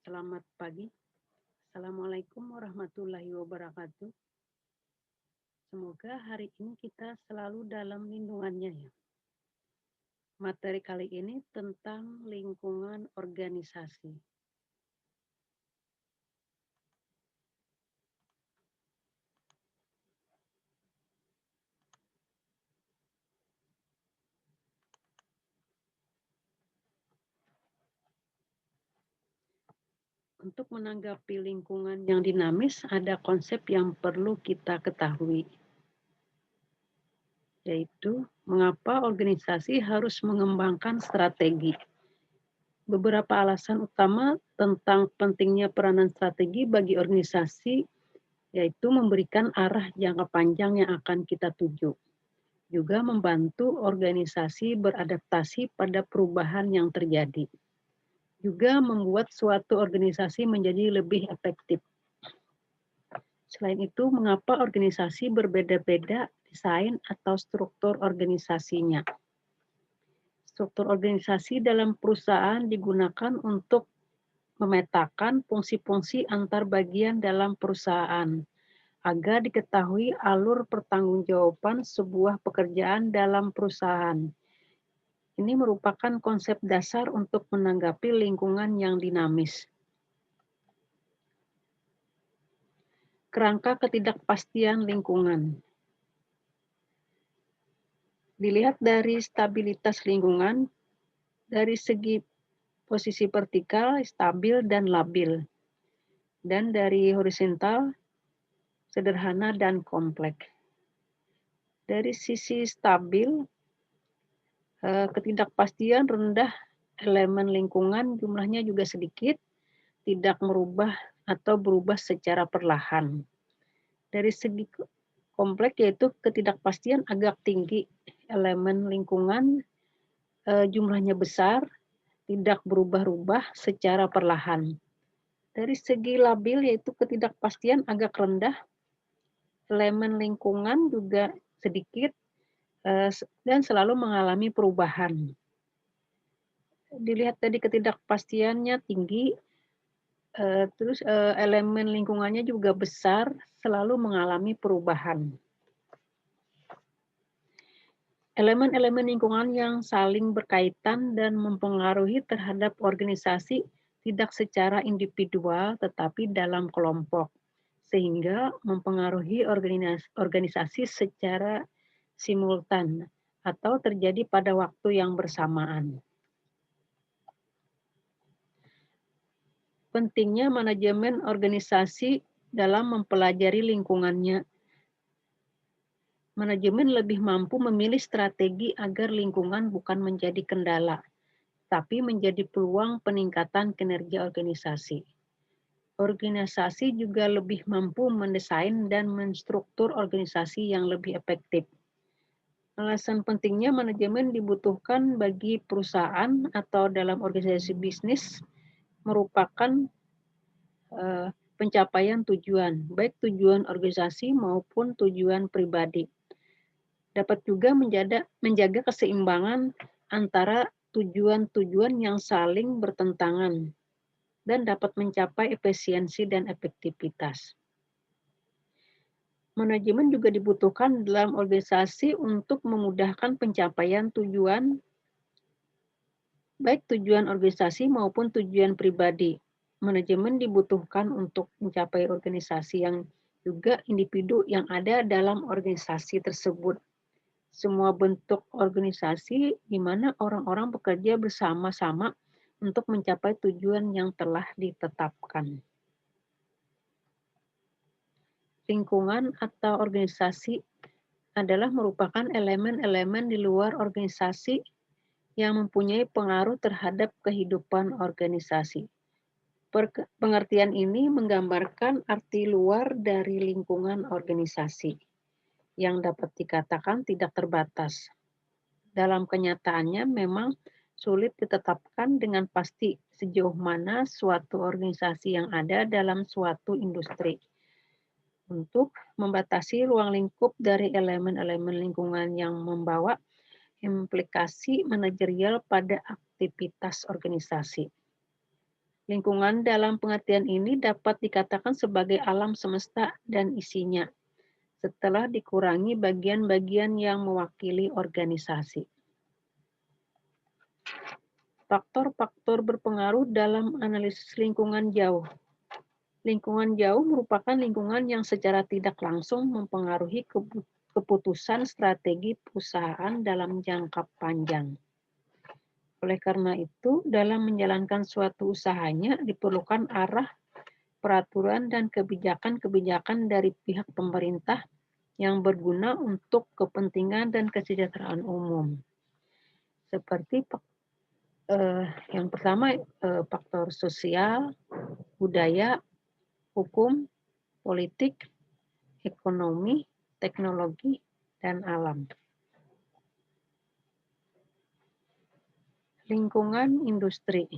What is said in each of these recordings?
Selamat pagi. Assalamualaikum warahmatullahi wabarakatuh. Semoga hari ini kita selalu dalam lindungannya ya. Materi kali ini tentang lingkungan organisasi. Untuk menanggapi lingkungan yang dinamis, ada konsep yang perlu kita ketahui, yaitu mengapa organisasi harus mengembangkan strategi. Beberapa alasan utama tentang pentingnya peranan strategi bagi organisasi, yaitu memberikan arah jangka panjang yang akan kita tuju. Juga membantu organisasi beradaptasi pada perubahan yang terjadi. Juga membuat suatu organisasi menjadi lebih efektif. Selain itu, mengapa organisasi berbeda-beda desain atau struktur organisasinya? Struktur organisasi dalam perusahaan digunakan untuk memetakan fungsi-fungsi antar bagian dalam perusahaan agar diketahui alur pertanggungjawaban sebuah pekerjaan dalam perusahaan. Ini merupakan konsep dasar untuk menanggapi lingkungan yang dinamis. Kerangka ketidakpastian lingkungan. Dilihat dari stabilitas lingkungan, dari segi posisi vertikal, stabil dan labil. Dan dari horizontal, sederhana dan kompleks. Dari sisi stabil, ketidakpastian rendah, elemen lingkungan jumlahnya juga sedikit, tidak merubah atau berubah secara perlahan. Dari segi kompleks yaitu ketidakpastian agak tinggi, elemen lingkungan jumlahnya besar, tidak berubah-ubah secara perlahan. Dari segi labil yaitu ketidakpastian agak rendah, elemen lingkungan juga sedikit dan selalu mengalami perubahan. Dilihat tadi ketidakpastiannya tinggi, terus elemen lingkungannya juga besar, selalu mengalami perubahan. Elemen-elemen lingkungan yang saling berkaitan dan mempengaruhi terhadap organisasi tidak secara individual tetapi dalam kelompok, sehingga mempengaruhi organisasi secara simultan atau terjadi pada waktu yang bersamaan. Pentingnya manajemen organisasi dalam mempelajari lingkungannya. Manajemen lebih mampu memilih strategi agar lingkungan bukan menjadi kendala, tapi menjadi peluang peningkatan kinerja organisasi. Organisasi juga lebih mampu mendesain dan menstruktur organisasi yang lebih efektif. Alasan pentingnya manajemen dibutuhkan bagi perusahaan atau dalam organisasi bisnis merupakan pencapaian tujuan, baik tujuan organisasi maupun tujuan pribadi. Dapat juga menjaga keseimbangan antara tujuan-tujuan yang saling bertentangan dan dapat mencapai efisiensi dan efektivitas. Manajemen juga dibutuhkan dalam organisasi untuk memudahkan pencapaian tujuan, baik tujuan organisasi maupun tujuan pribadi. Manajemen dibutuhkan untuk mencapai organisasi yang juga individu yang ada dalam organisasi tersebut. Semua bentuk organisasi di mana orang-orang bekerja bersama-sama untuk mencapai tujuan yang telah ditetapkan. Lingkungan atau organisasi adalah merupakan elemen-elemen di luar organisasi yang mempunyai pengaruh terhadap kehidupan organisasi. Pengertian ini menggambarkan arti luar dari lingkungan organisasi yang dapat dikatakan tidak terbatas. Dalam kenyataannya memang sulit ditetapkan dengan pasti sejauh mana suatu organisasi yang ada dalam suatu industri. Untuk membatasi ruang lingkup dari elemen-elemen lingkungan yang membawa implikasi manajerial pada aktivitas organisasi. Lingkungan dalam pengertian ini dapat dikatakan sebagai alam semesta dan isinya, setelah dikurangi bagian-bagian yang mewakili organisasi. Faktor-faktor berpengaruh dalam analisis lingkungan jauh. Lingkungan jauh merupakan lingkungan yang secara tidak langsung mempengaruhi keputusan strategi perusahaan dalam jangka panjang. Oleh karena itu, dalam menjalankan suatu usahanya diperlukan arah, peraturan, dan kebijakan-kebijakan dari pihak pemerintah yang berguna untuk kepentingan dan kesejahteraan umum. Seperti yang pertama, faktor sosial, budaya, hukum, politik, ekonomi, teknologi, dan alam. Lingkungan industri.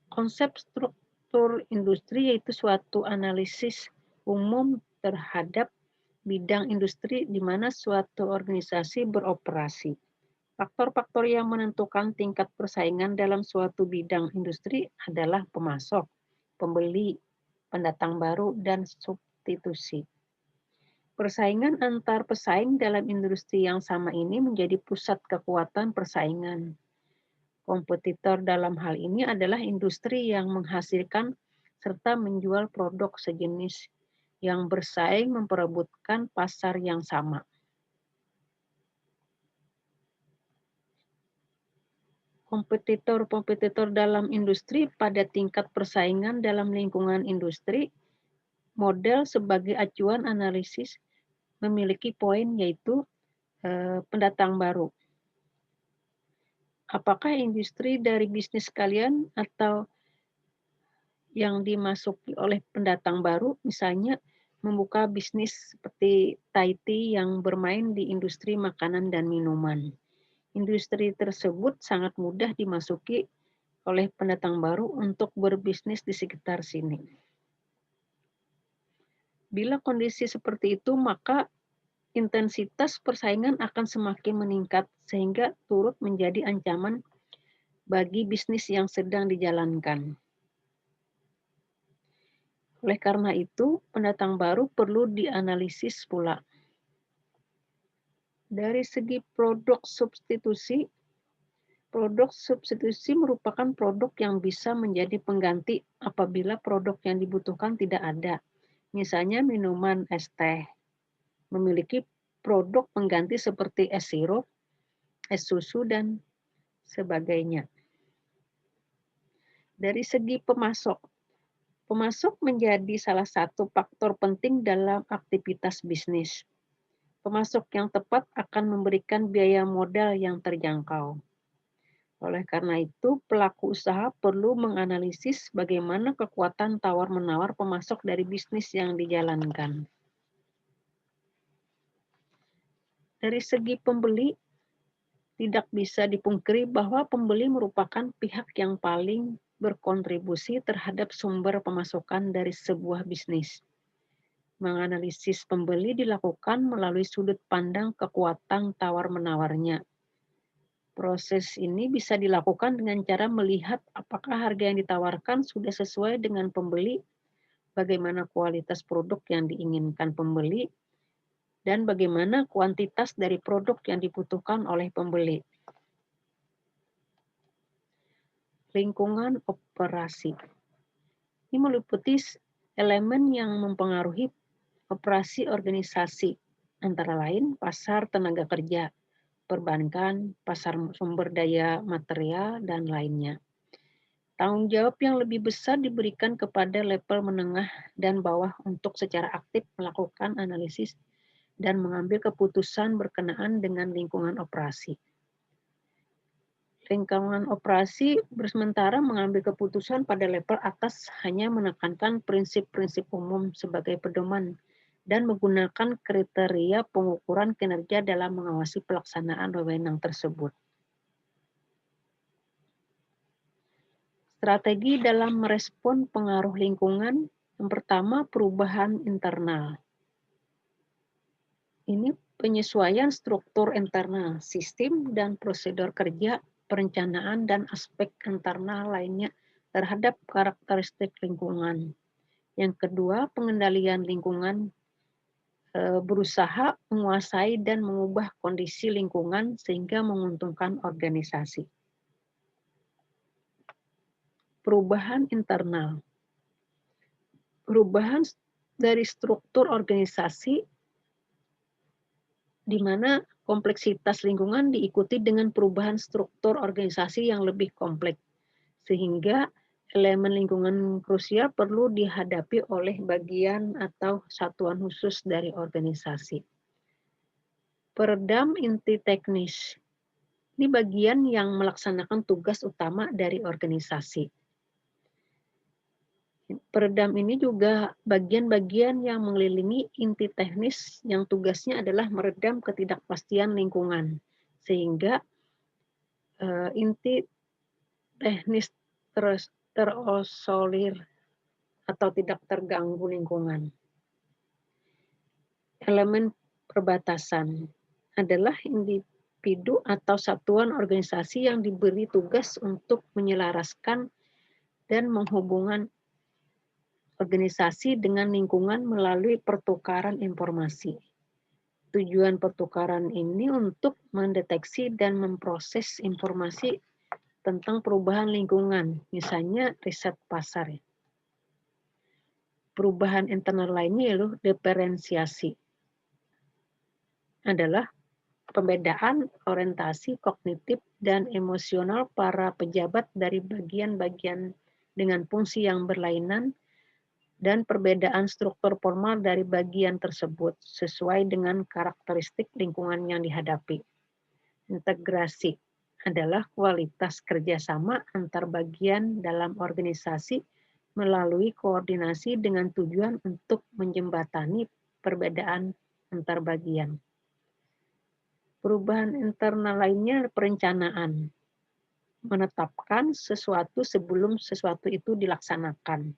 Konsep struktur industri yaitu suatu analisis umum terhadap bidang industri di mana suatu organisasi beroperasi. Faktor-faktor yang menentukan tingkat persaingan dalam suatu bidang industri adalah pemasok, pembeli, pendatang baru, dan substitusi. Persaingan antar pesaing dalam industri yang sama ini menjadi pusat kekuatan persaingan. Kompetitor dalam hal ini adalah industri yang menghasilkan serta menjual produk sejenis yang bersaing memperebutkan pasar yang sama. Kompetitor-kompetitor dalam industri pada tingkat persaingan dalam lingkungan industri, model sebagai acuan analisis memiliki poin yaitu pendatang baru. Apakah industri dari bisnis kalian atau yang dimasuki oleh pendatang baru, misalnya membuka bisnis seperti Thai Tea yang bermain di industri makanan dan minuman. Industri tersebut sangat mudah dimasuki oleh pendatang baru untuk berbisnis di sekitar sini. Bila kondisi seperti itu, maka intensitas persaingan akan semakin meningkat sehingga turut menjadi ancaman bagi bisnis yang sedang dijalankan. Oleh karena itu, pendatang baru perlu dianalisis pula. Dari segi produk substitusi merupakan produk yang bisa menjadi pengganti apabila produk yang dibutuhkan tidak ada. Misalnya minuman es teh memiliki produk pengganti seperti es sirup, es susu, dan sebagainya. Dari segi pemasok menjadi salah satu faktor penting dalam aktivitas bisnis. Pemasok yang tepat akan memberikan biaya modal yang terjangkau. Oleh karena itu, pelaku usaha perlu menganalisis bagaimana kekuatan tawar-menawar pemasok dari bisnis yang dijalankan. Dari segi pembeli, tidak bisa dipungkiri bahwa pembeli merupakan pihak yang paling berkontribusi terhadap sumber pemasukan dari sebuah bisnis. Menganalisis pembeli dilakukan melalui sudut pandang kekuatan tawar-menawarnya. Proses ini bisa dilakukan dengan cara melihat apakah harga yang ditawarkan sudah sesuai dengan pembeli, bagaimana kualitas produk yang diinginkan pembeli, dan bagaimana kuantitas dari produk yang dibutuhkan oleh pembeli. Lingkungan operasi. Ini meliputi elemen yang mempengaruhi operasi organisasi, antara lain pasar tenaga kerja, perbankan, pasar sumber daya material, dan lainnya. Tanggung jawab yang lebih besar diberikan kepada level menengah dan bawah untuk secara aktif melakukan analisis dan mengambil keputusan berkenaan dengan lingkungan operasi. Lingkungan operasi sementara mengambil keputusan pada level atas hanya menekankan prinsip-prinsip umum sebagai pedoman dan menggunakan kriteria pengukuran kinerja dalam mengawasi pelaksanaan wewenang tersebut. Strategi dalam merespon pengaruh lingkungan, yang pertama perubahan internal. Ini penyesuaian struktur internal, sistem dan prosedur kerja perencanaan, dan aspek internal lainnya terhadap karakteristik lingkungan. Yang kedua, pengendalian lingkungan berusaha menguasai dan mengubah kondisi lingkungan sehingga menguntungkan organisasi. Perubahan internal. Perubahan dari struktur organisasi di mana kompleksitas lingkungan diikuti dengan perubahan struktur organisasi yang lebih kompleks, sehingga elemen lingkungan krusial perlu dihadapi oleh bagian atau satuan khusus dari organisasi. Peredam inti teknis. Ini bagian yang melaksanakan tugas utama dari organisasi. Peredam ini juga bagian-bagian yang mengelilingi inti teknis yang tugasnya adalah meredam ketidakpastian lingkungan, sehingga inti teknis terosolir atau tidak terganggu lingkungan. Elemen perbatasan adalah individu atau satuan organisasi yang diberi tugas untuk menyelaraskan dan menghubungkan organisasi dengan lingkungan melalui pertukaran informasi. Tujuan pertukaran ini untuk mendeteksi dan memproses informasi tentang perubahan lingkungan, misalnya riset pasar. Perubahan internal lainnya yaitu diferensiasi. Adalah pembedaan orientasi kognitif dan emosional para pejabat dari bagian-bagian dengan fungsi yang berlainan dan perbedaan struktur formal dari bagian tersebut sesuai dengan karakteristik lingkungan yang dihadapi. Integrasi adalah kualitas kerjasama antar bagian dalam organisasi melalui koordinasi dengan tujuan untuk menjembatani perbedaan antar bagian. Perubahan internal lainnya perencanaan. Menetapkan sesuatu sebelum sesuatu itu dilaksanakan.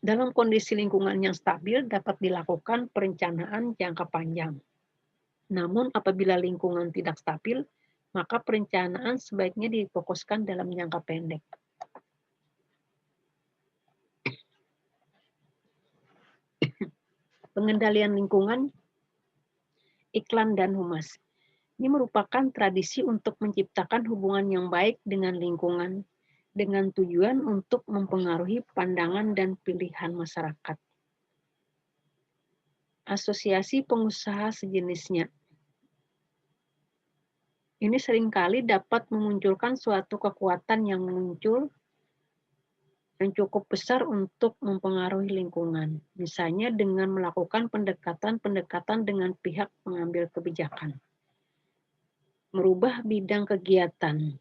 Dalam kondisi lingkungan yang stabil dapat dilakukan perencanaan jangka panjang. Namun apabila lingkungan tidak stabil, maka perencanaan sebaiknya difokuskan dalam jangka pendek. Pengendalian lingkungan, iklan dan humas. Ini merupakan tradisi untuk menciptakan hubungan yang baik dengan lingkungan dengan tujuan untuk mempengaruhi pandangan dan pilihan masyarakat. Asosiasi pengusaha sejenisnya. Ini seringkali dapat memunculkan suatu kekuatan yang muncul yang cukup besar untuk mempengaruhi lingkungan. Misalnya dengan melakukan pendekatan-pendekatan dengan pihak pengambil kebijakan. Merubah bidang kegiatan.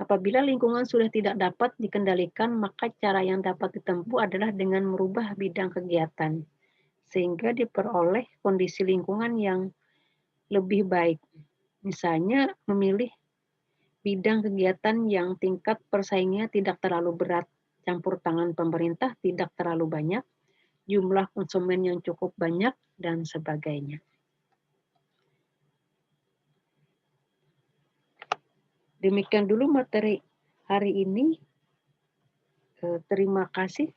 Apabila lingkungan sudah tidak dapat dikendalikan, maka cara yang dapat ditempuh adalah dengan merubah bidang kegiatan, sehingga diperoleh kondisi lingkungan yang lebih baik. Misalnya memilih bidang kegiatan yang tingkat persaingannya tidak terlalu berat, campur tangan pemerintah tidak terlalu banyak, jumlah konsumen yang cukup banyak, dan sebagainya. Demikian dulu materi hari ini. Terima kasih.